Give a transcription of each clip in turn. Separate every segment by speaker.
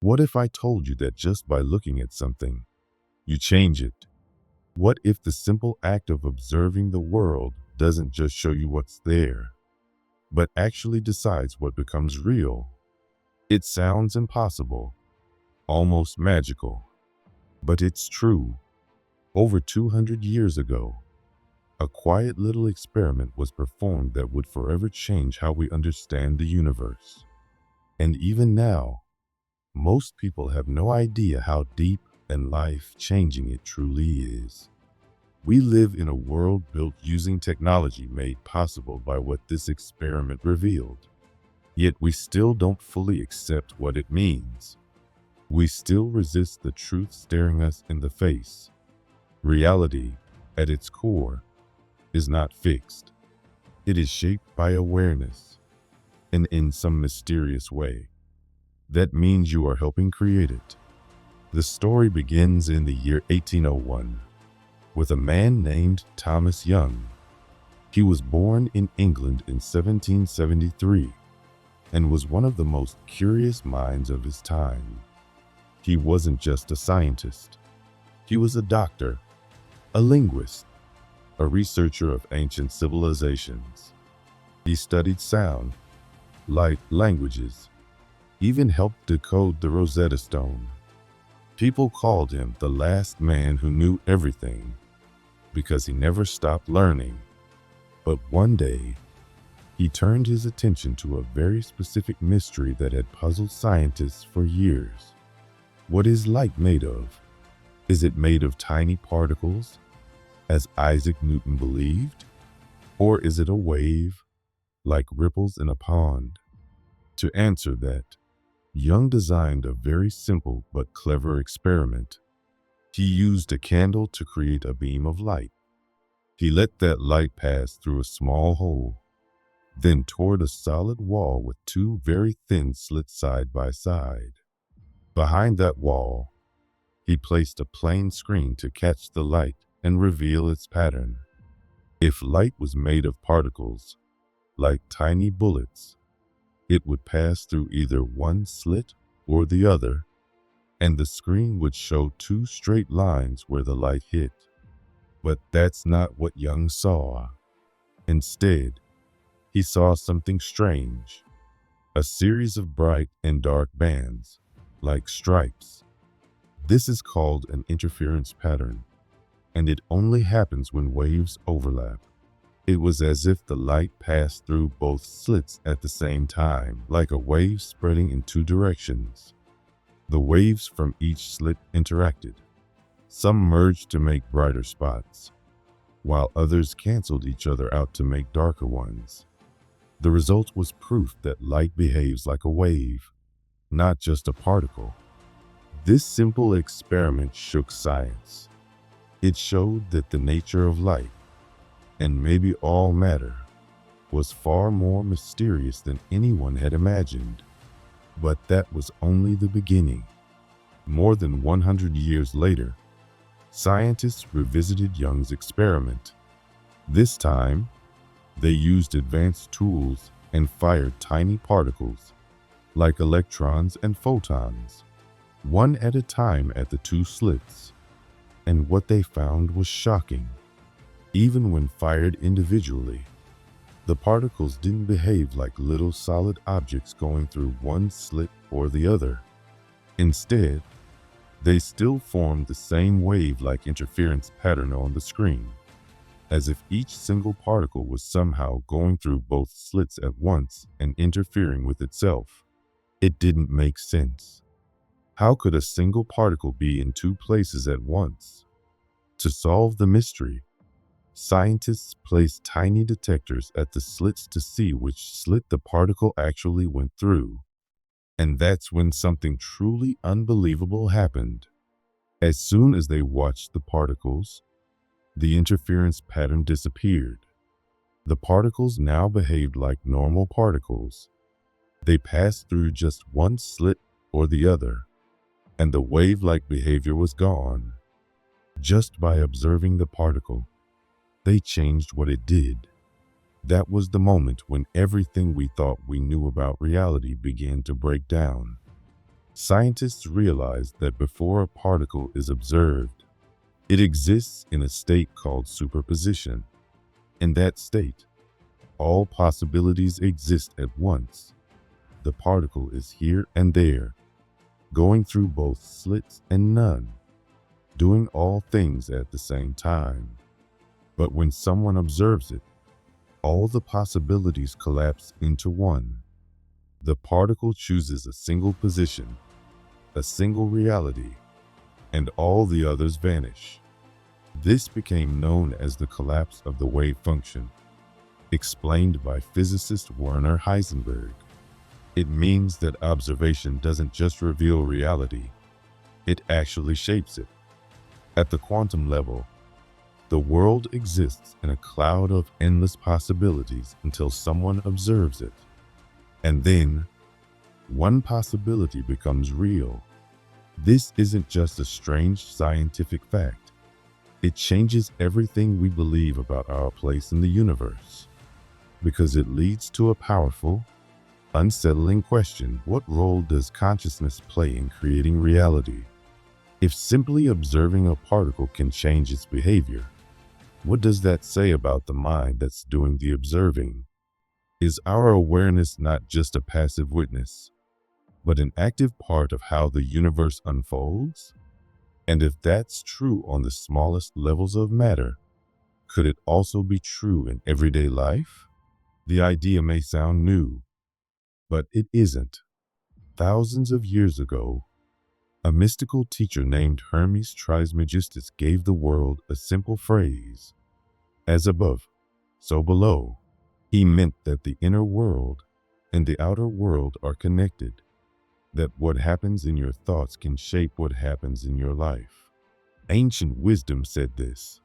Speaker 1: What if I told you that just by looking at something, you change it? What if the simple act of observing the world doesn't just show you what's there, but actually decides what becomes real? It sounds impossible, almost magical, but it's true. Over 200 years ago, a quiet little experiment was performed that would forever change how we understand the universe. And even now, most people have no idea how deep and life-changing it truly is. We live in a world built using technology made possible by what this experiment revealed. Yet we still don't fully accept what it means. We still resist the truth staring us in the face. Reality, at its core, is not fixed. It is shaped by awareness, and in some mysterious way. That means you are helping create it. The story begins in the year 1801 with a man named Thomas Young. He was born in England in 1773 and was one of the most curious minds of his time. He wasn't just a scientist. He was a doctor, a linguist, a researcher of ancient civilizations. He studied sound, light, languages, even helped decode the Rosetta Stone. People called him the last man who knew everything because he never stopped learning. But one day, he turned his attention to a very specific mystery that had puzzled scientists for years. What is light made of? Is it made of tiny particles, as Isaac Newton believed? Or is it a wave, like ripples in a pond? To answer that, Young designed a very simple but clever experiment. He used a candle to create a beam of light. He let that light pass through a small hole, then toward a solid wall with two very thin slits side by side. Behind that wall, he placed a plain screen to catch the light and reveal its pattern. If light was made of particles, like tiny bullets, it would pass through either one slit or the other, and the screen would show two straight lines where the light hit. But that's not what Young saw. Instead, he saw something strange, a series of bright and dark bands, like stripes. This is called an interference pattern, and it only happens when waves overlap. It was as if the light passed through both slits at the same time, like a wave spreading in two directions. The waves from each slit interacted. Some merged to make brighter spots, while others canceled each other out to make darker ones. The result was proof that light behaves like a wave, not just a particle. This simple experiment shook science. It showed that the nature of light, and maybe all matter, was far more mysterious than anyone had imagined. But that was only the beginning. More than 100 years later, scientists revisited Young's experiment. This time, they used advanced tools and fired tiny particles, like electrons and photons, one at a time at the two slits. And what they found was shocking. Even when fired individually, the particles didn't behave like little solid objects going through one slit or the other. Instead, they still formed the same wave-like interference pattern on the screen, as if each single particle was somehow going through both slits at once and interfering with itself. It didn't make sense. How could a single particle be in two places at once? To solve the mystery, scientists placed tiny detectors at the slits to see which slit the particle actually went through. And that's when something truly unbelievable happened. As soon as they watched the particles, the interference pattern disappeared. The particles now behaved like normal particles. They passed through just one slit or the other, and the wave-like behavior was gone. Just by observing the particle, they changed what it did. That was the moment when everything we thought we knew about reality began to break down. Scientists realized that before a particle is observed, it exists in a state called superposition. In that state, all possibilities exist at once. The particle is here and there, going through both slits and none, doing all things at the same time. But when someone observes it, all the possibilities collapse into one. The particle chooses a single position, a single reality, and all the others vanish. This became known as the collapse of the wave function, explained by physicist Werner Heisenberg. It means that observation doesn't just reveal reality, it actually shapes it. At the quantum level, the world exists in a cloud of endless possibilities until someone observes it. And then, one possibility becomes real. This isn't just a strange scientific fact. It changes everything we believe about our place in the universe, because it leads to a powerful, unsettling question: what role does consciousness play in creating reality? If simply observing a particle can change its behavior, what does that say about the mind that's doing the observing? Is our awareness not just a passive witness, but an active part of how the universe unfolds? And if that's true on the smallest levels of matter, could it also be true in everyday life? The idea may sound new, but it isn't. Thousands of years ago, a mystical teacher named Hermes Trismegistus gave the world a simple phrase: as above, so below. He meant that the inner world and the outer world are connected, that what happens in your thoughts can shape what happens in your life. Ancient wisdom said this.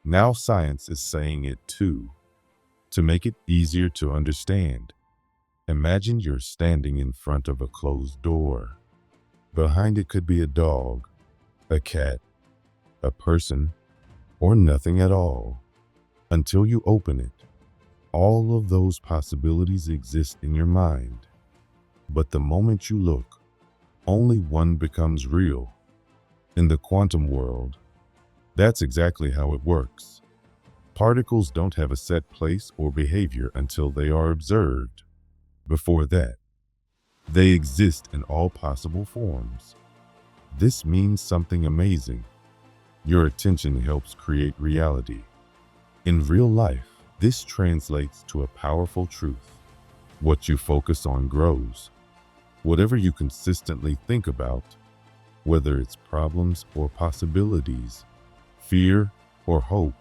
Speaker 1: Now science is saying it too. To make it easier to understand, imagine you're standing in front of a closed door. Behind it could be a dog, a cat, a person, or nothing at all. Until you open it, all of those possibilities exist in your mind. But the moment you look, only one becomes real. In the quantum world, that's exactly how it works. Particles don't have a set place or behavior until they are observed. Before that, they exist in all possible forms. This means something amazing. Your attention helps create reality. In real life, this translates to a powerful truth. What you focus on grows. Whatever you consistently think about, whether it's problems or possibilities, fear or hope,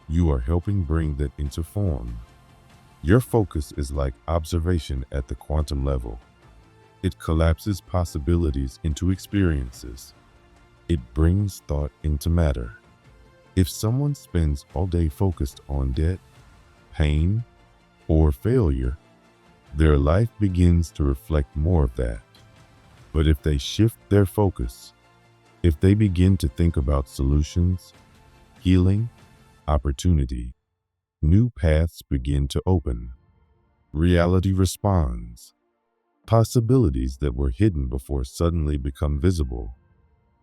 Speaker 1: you are helping bring that into form. Your focus is like observation at the quantum level. It collapses possibilities into experiences. It brings thought into matter. If someone spends all day focused on debt, pain, or failure, their life begins to reflect more of that. But if they shift their focus, if they begin to think about solutions, healing, opportunity, new paths begin to open. Reality responds. Possibilities that were hidden before suddenly become visible.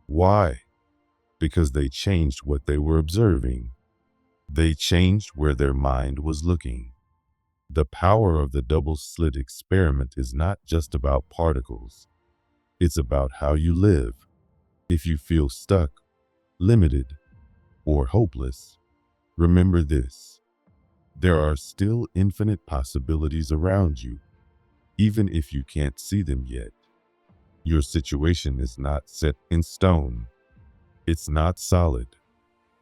Speaker 1: Why? Because they changed what they were observing. They changed where their mind was looking. The power of the double-slit experiment is not just about particles. It's about how you live. If you feel stuck, limited, or hopeless, remember this: there are still infinite possibilities around you, even if you can't see them yet. Your situation is not set in stone. It's not solid.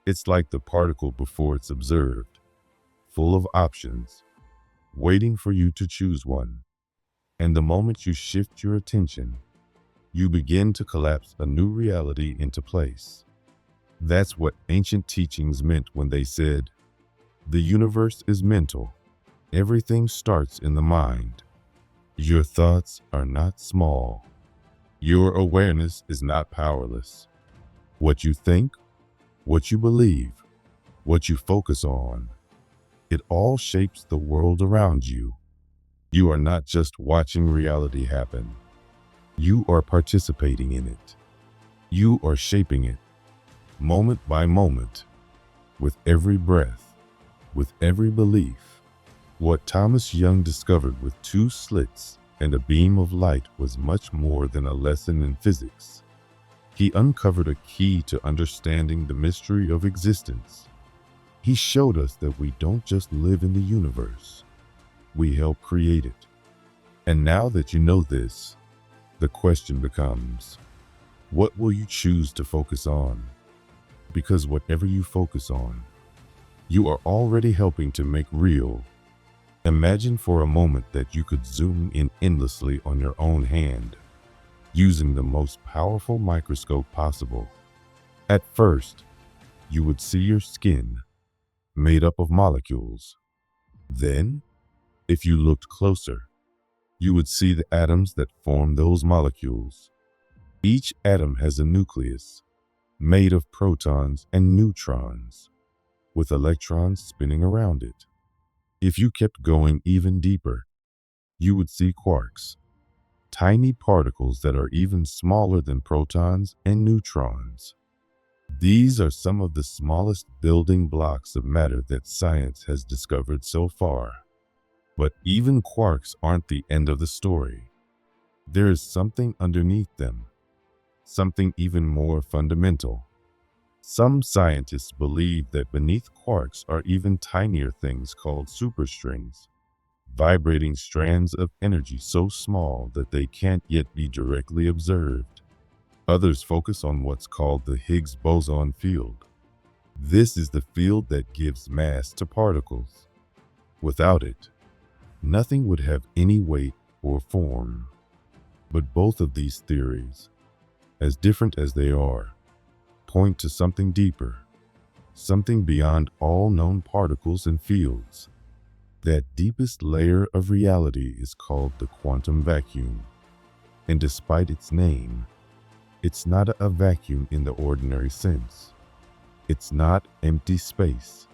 Speaker 1: It's like the particle before it's observed, full of options, waiting for you to choose one. And the moment you shift your attention, you begin to collapse a new reality into place. That's what ancient teachings meant when they said, the universe is mental. Everything starts in the mind. Your thoughts are not small. Your awareness is not powerless. What you think, what you believe, what you focus on, it all shapes the world around you. You are not just watching reality happen. You are participating in it. You are shaping it, moment by moment, with every breath, with every belief. What Thomas Young discovered with two slits and a beam of light was much more than a lesson in physics. He uncovered a key to understanding the mystery of existence. He showed us that we don't just live in the universe, we help create it. And now that you know this, the question becomes, what will you choose to focus on? Because whatever you focus on, you are already helping to make real. Imagine for a moment that you could zoom in endlessly on your own hand, using the most powerful microscope possible. At first, you would see your skin, made up of molecules. Then, if you looked closer, you would see the atoms that form those molecules. Each atom has a nucleus, made of protons and neutrons, with electrons spinning around it. If you kept going even deeper, you would see quarks, tiny particles that are even smaller than protons and neutrons. These are some of the smallest building blocks of matter that science has discovered so far. But even quarks aren't the end of the story. There is something underneath them, something even more fundamental. Some scientists believe that beneath quarks are even tinier things called superstrings, vibrating strands of energy so small that they can't yet be directly observed. Others focus on what's called the Higgs boson field. This is the field that gives mass to particles. Without it, nothing would have any weight or form. But both of these theories, as different as they are, point to something deeper, something beyond all known particles and fields. That deepest layer of reality is called the quantum vacuum. And despite its name, it's not a vacuum in the ordinary sense. It's not empty space.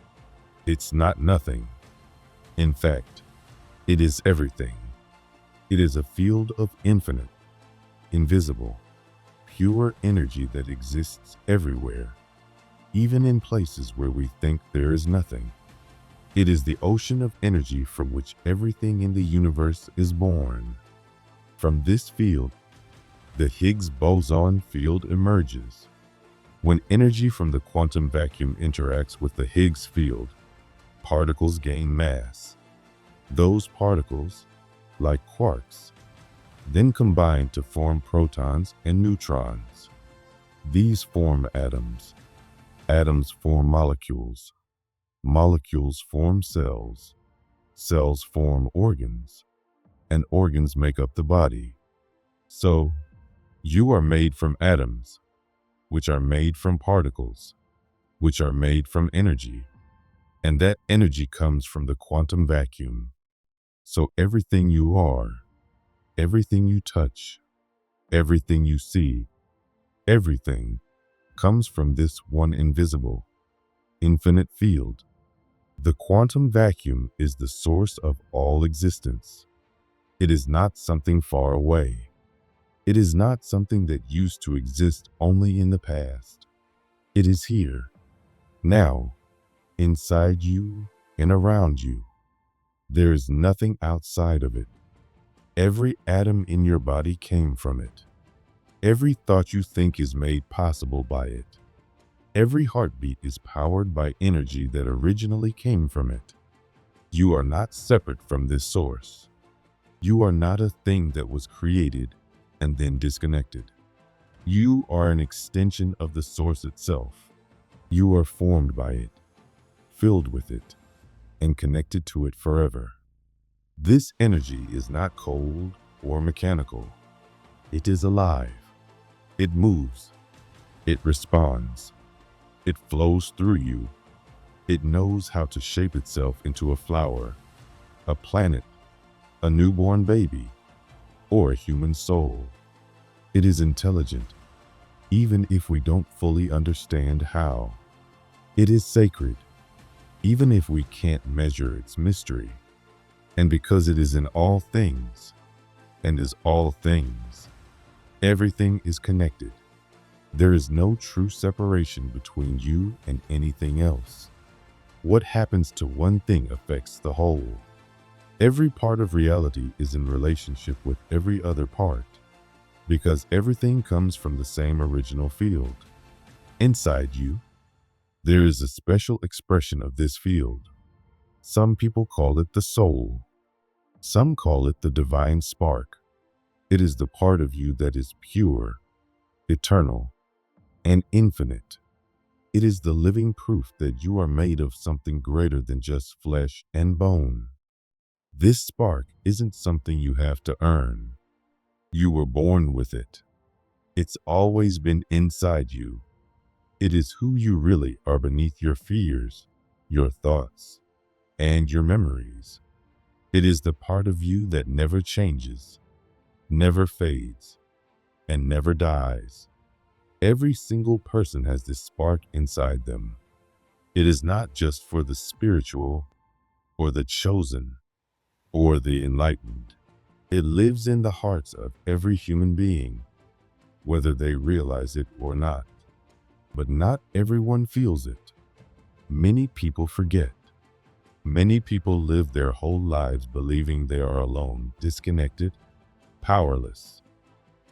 Speaker 1: It's not nothing. In fact, it is everything. It is a field of infinite, invisible, pure energy that exists everywhere, even in places where we think there is nothing. It is the ocean of energy from which everything in the universe is born. From this field, the Higgs boson field emerges. When energy from the quantum vacuum interacts with the Higgs field, particles gain mass. Those particles, like quarks, then combine to form protons and neutrons. These form atoms. Atoms form molecules. Molecules form cells. Cells form organs. And organs make up the body. So, you are made from atoms, which are made from particles, which are made from energy. And that energy comes from the quantum vacuum. So everything you are, everything you touch, everything you see, everything comes from this one invisible, infinite field. The quantum vacuum is the source of all existence. It is not something far away. It is not something that used to exist only in the past. It is here, now, inside you and around you. There is nothing outside of it. Every atom in your body came from it. Every thought you think is made possible by it. Every heartbeat is powered by energy that originally came from it. You are not separate from this source. You are not a thing that was created and then disconnected. You are an extension of the source itself. You are formed by it, filled with it, and connected to it forever. This energy is not cold or mechanical. It is alive. It moves. It responds. It flows through you. It knows how to shape itself into a flower, a planet, a newborn baby, or a human soul. It is intelligent, even if we don't fully understand how. It is sacred, even if we can't measure its mystery. And because it is in all things, and is all things, Everything is connected. There is no true separation between you and anything else. What happens to one thing affects the whole. Every part of reality is in relationship with every other part, because everything comes from the same original field. Inside you, there is a special expression of this field. Some people call it the soul. Some call it the divine spark. It is the part of you that is pure, eternal, and infinite. It is the living proof that you are made of something greater than just flesh and bone. This spark isn't something you have to earn. You were born with it. It's always been inside you. It is who you really are beneath your fears, your thoughts, and your memories. It is the part of you that never changes, never fades, and never dies. Every single person has this spark inside them. It is not just for the spiritual, or the chosen, or the enlightened. It lives in the hearts of every human being, whether they realize it or not. But not everyone feels it. Many people forget. Many people live their whole lives believing they are alone, disconnected, powerless.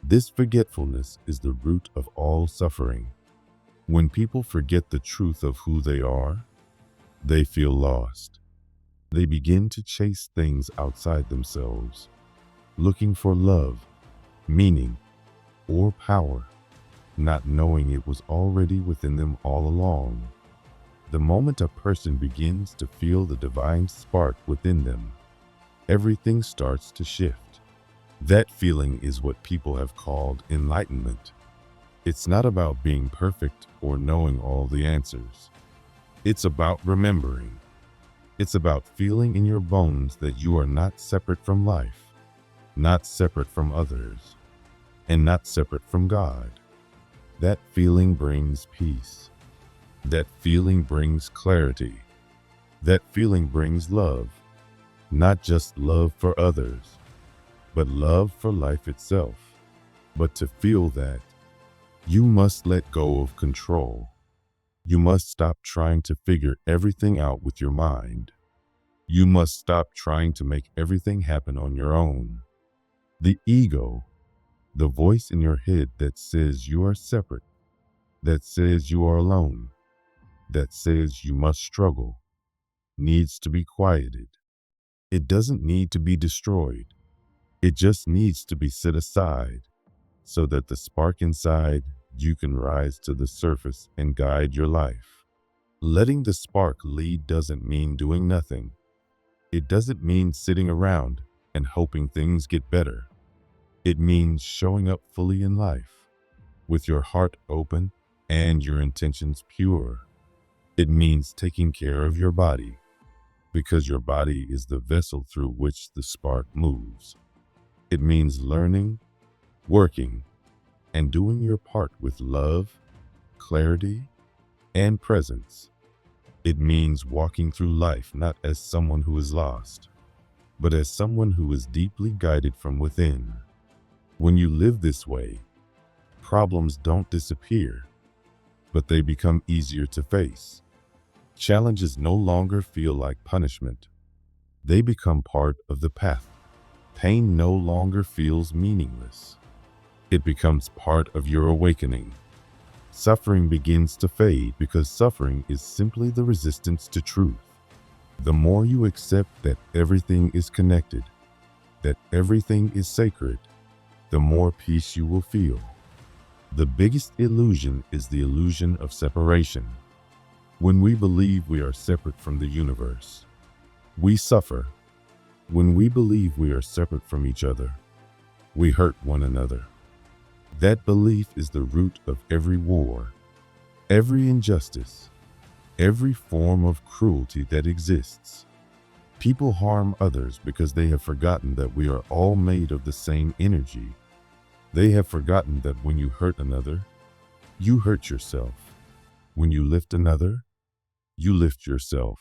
Speaker 1: This forgetfulness is the root of all suffering. When people forget the truth of who they are, they feel lost. They begin to chase things outside themselves, looking for love, meaning, or power, not knowing it was already within them all along. The moment a person begins to feel the divine spark within them, everything starts to shift. That feeling is what people have called enlightenment. It's not about being perfect or knowing all the answers. It's about remembering. It's about feeling in your bones that you are not separate from life, not separate from others, and not separate from God. That feeling brings peace. That feeling brings clarity. That feeling brings love. Not just love for others, but love for life itself. But to feel that, you must let go of control. You must stop trying to figure everything out with your mind. You must stop trying to make everything happen on your own. The ego, the voice in your head that says you are separate, that says you are alone, that says you must struggle, needs to be quieted. It doesn't need to be destroyed. It just needs to be set aside so that the spark inside you can rise to the surface and guide your life. Letting the spark lead doesn't mean doing nothing. It doesn't mean sitting around and hoping things get better. It means showing up fully in life, with your heart open and your intentions pure. It means taking care of your body, because your body is the vessel through which the spark moves. It means learning, working, and doing your part with love, clarity, and presence. It means walking through life not as someone who is lost, but as someone who is deeply guided from within. When you live this way, problems don't disappear, but they become easier to face. Challenges no longer feel like punishment. They become part of the path. Pain no longer feels meaningless. It becomes part of your awakening. Suffering begins to fade because suffering is simply the resistance to truth. The more you accept that everything is connected, that everything is sacred, the more peace you will feel. The biggest illusion is the illusion of separation. When we believe we are separate from the universe, we suffer. When we believe we are separate from each other, we hurt one another. That belief is the root of every war, every injustice, every form of cruelty that exists. People harm others because they have forgotten that we are all made of the same energy. They have forgotten that when you hurt another, you hurt yourself. When you lift another, you lift yourself.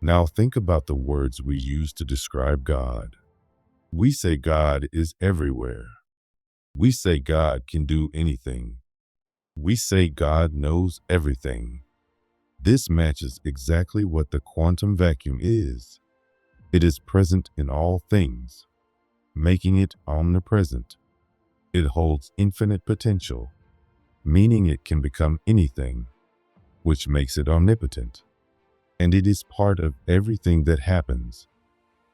Speaker 1: Now think about the words we use to describe God. We say God is everywhere. We say God can do anything. We say God knows everything. This matches exactly what the quantum vacuum is. It is present in all things, making it omnipresent. It holds infinite potential, meaning it can become anything, which makes it omnipotent. And it is part of everything that happens,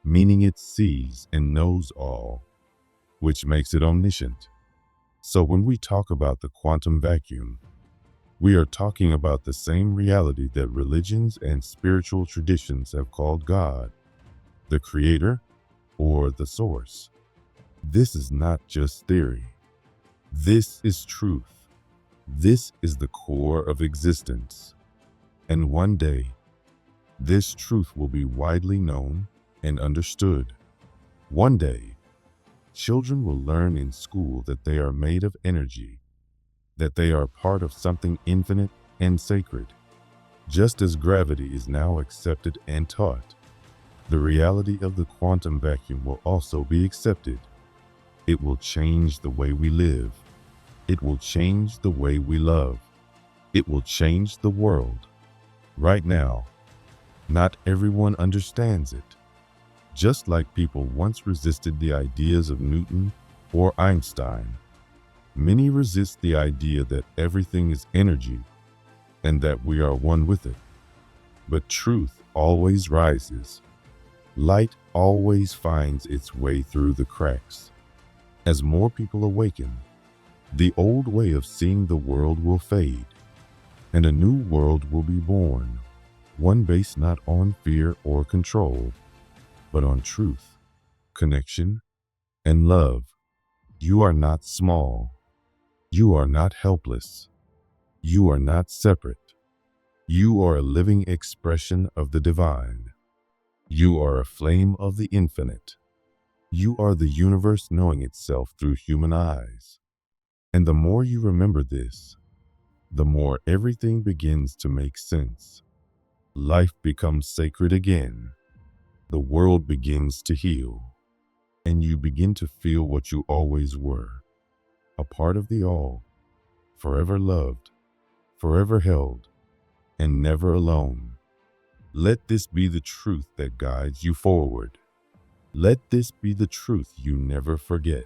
Speaker 1: meaning it sees and knows all, which makes it omniscient. So when we talk about the quantum vacuum, we are talking about the same reality that religions and spiritual traditions have called God, the creator, or the source. This is not just theory. This is truth. This is the core of existence. And one day, this truth will be widely known and understood. One day, children will learn in school that they are made of energy, that they are part of something infinite and sacred. Just as gravity is now accepted and taught, the reality of the quantum vacuum will also be accepted. It will change the way we live. It will change the way we love. It will change the world. Right now, not everyone understands it. Just like people once resisted the ideas of Newton or Einstein, many resist the idea that everything is energy and that we are one with it. But truth always rises. Light always finds its way through the cracks. As more people awaken, the old way of seeing the world will fade, and a new world will be born, one based not on fear or control, but on truth, connection, and love. You are not small. You are not helpless. You are not separate. You are a living expression of the divine. You are a flame of the infinite. You are the universe knowing itself through human eyes. And the more you remember this, the more everything begins to make sense. Life becomes sacred again. The world begins to heal. And you begin to feel what you always were, a part of the all, forever loved, forever held, and never alone. Let this be the truth that guides you forward. Let this be the truth you never forget.